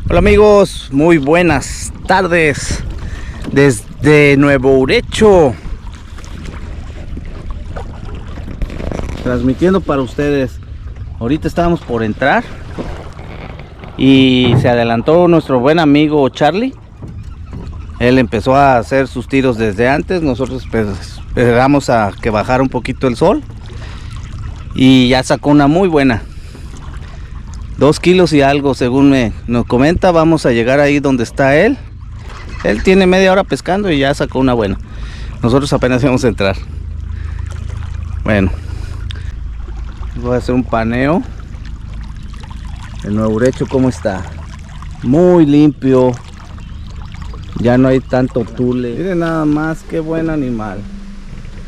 Hola amigos, muy buenas tardes desde Nuevo Urecho, transmitiendo para ustedes. Ahorita estábamos por entrar y se adelantó nuestro buen amigo Charlie. Él empezó a hacer sus tiros desde antes. Nosotros esperamos a que bajara un poquito el sol y ya sacó una muy buena. 2 kilos y algo, según nos comenta. Vamos a llegar ahí donde está él. Él tiene media hora pescando y ya sacó una buena. Nosotros apenas íbamos a entrar. Bueno, voy a hacer un paneo. El Nuevo Urecho, ¿cómo está? Muy limpio. Ya no hay tanto tule. Miren nada más, qué buen animal.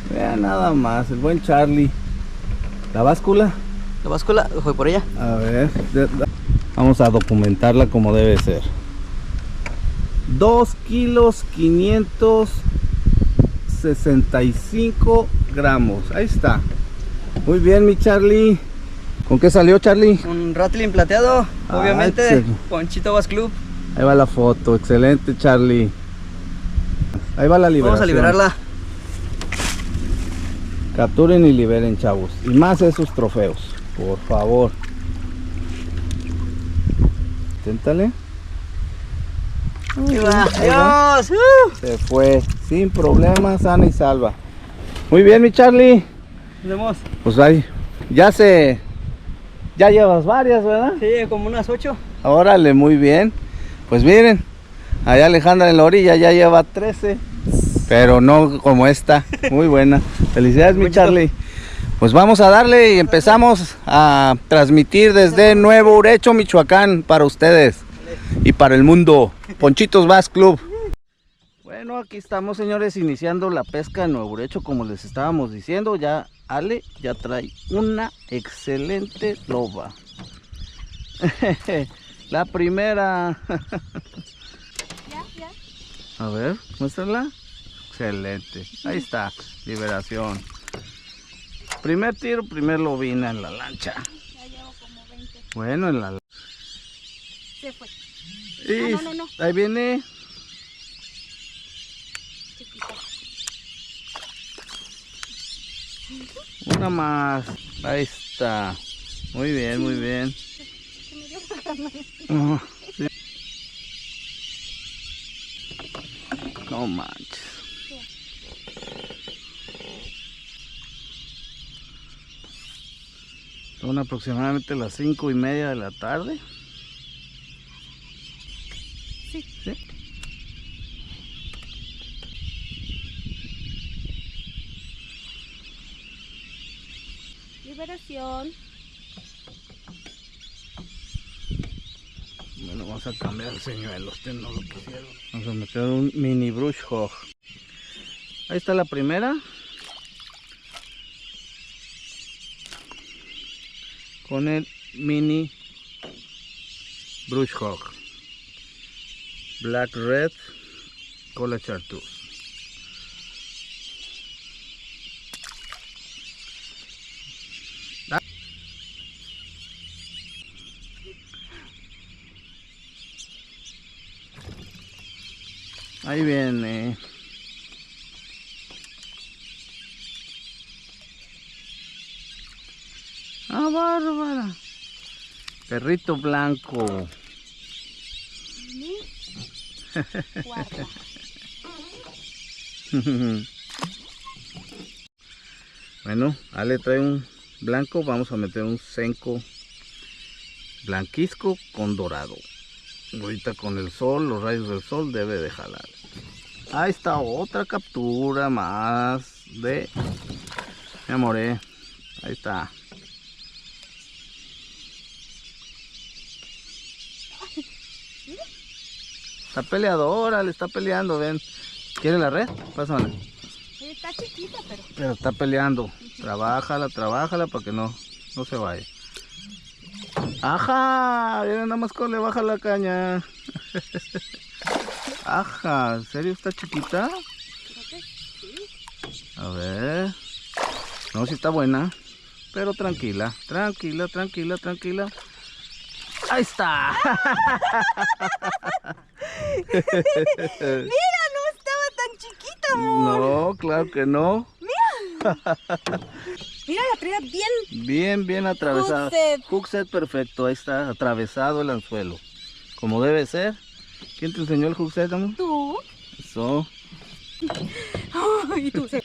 Vean nada más, el buen Charlie. ¿La báscula? La báscula fue por ella. A ver, vamos a documentarla como debe ser. 2 kilos 565 gramos. Ahí está. Muy bien, mi Charlie. ¿Con qué salió, Charlie? Un rattling plateado, obviamente, excelente. Ponchito Bass Club. Ahí va la foto. Excelente, Charlie. Ahí va la liberación. Vamos a liberarla. Capturen y liberen, chavos. Y más esos trofeos, por favor. Inténtale. Ahí va. ¡Adiós! Se fue sin problemas, sana y salva. Muy bien, mi Charlie. Nos vemos. Pues ahí, ya llevas varias, ¿verdad? Sí, como unas 8. Órale, muy bien. Pues miren, allá Alejandra en la orilla ya lleva 13. Pero no como esta. Muy buena. Felicidades, mi Charlie. Pues vamos a darle y empezamos a transmitir desde Nuevo Urecho, Michoacán, para ustedes y para el mundo. Ponchitos Bass Club. Bueno, aquí estamos, señores, iniciando la pesca en Nuevo Urecho, como les estábamos diciendo. Ya Ale ya trae una excelente loba. La primera. Ya. A ver, muéstrala. Excelente. Ahí está, liberación. Primer tiro, primer lobina en la lancha. Ya llevo como 20. Bueno, en la... Se fue. Y no. ahí viene. Chiquita. Una más. Ahí está. Muy bien, muy bien. Se me dio por ganar. Sí. No manches. Son aproximadamente las 5:30 de la tarde. Sí. ¿Sí? Liberación. Bueno, vamos a cambiar el señuelo. Ustedes no lo quisieron. Vamos a meter un mini brush hog. Ahí está la primera. Con el mini brush hog. Black Red Cola Chartreuse. Ahí viene. Ah, bárbara. Perrito blanco. Guarda. Bueno, Ale trae un blanco. Vamos a meter un senco blanquisco con dorado. Ahorita con el sol, los rayos del sol, debe de jalar. Ahí está otra captura más de... Me amoré. Ahí está. Está peleadora, le está peleando, ven. ¿Quiere la red? Pásame. Está chiquita, pero... Pero está peleando. Trabájala para que no se vaya. ¡Ajá! Mira nada más cómo le baja la caña. ¡Ajá! ¿En serio está chiquita? Creo que sí. A ver. No, sí está buena. Pero tranquila, tranquila. Ahí está. Mira, no estaba tan chiquita, amor. No, claro que no. Mira, la traía bien. Bien atravesado. Hookset. Hookset perfecto, ahí está, atravesado el anzuelo. Como debe ser. ¿Quién te enseñó el hookset, amor? ¿Tú? Eso. Y tú, sí.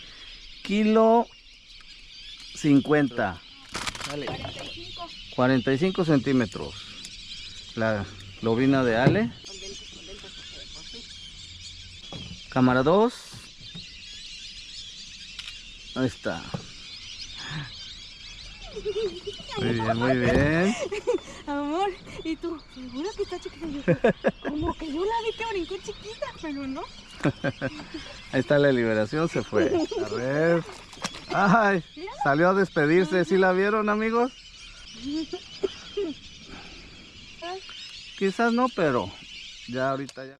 Kilo 50. Dale. 45 centímetros. La lobina de Ale. Cámara 2. Ahí está. Muy bien. Amor, ¿y tú? ¿Segura que está chiquita? Yo, como que yo la vi que brincó chiquita, pero no. Ahí está la liberación, se fue. A ver. Ay, salió a despedirse. ¿Sí la vieron, amigos? Quizás no, pero ya ahorita ya.